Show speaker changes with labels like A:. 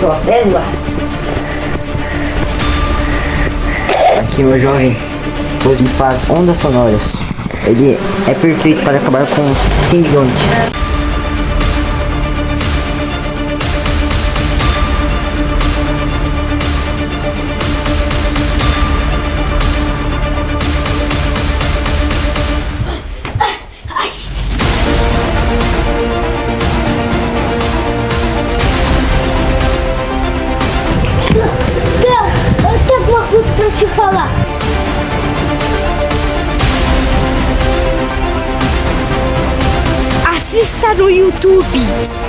A: ó, Tesla. Aqui, meu jovem, hoje ele faz ondas sonoras. Ele é perfeito para acabar com simbionte.
B: Eu tenho alguma coisa pra te falar. Assista no YouTube.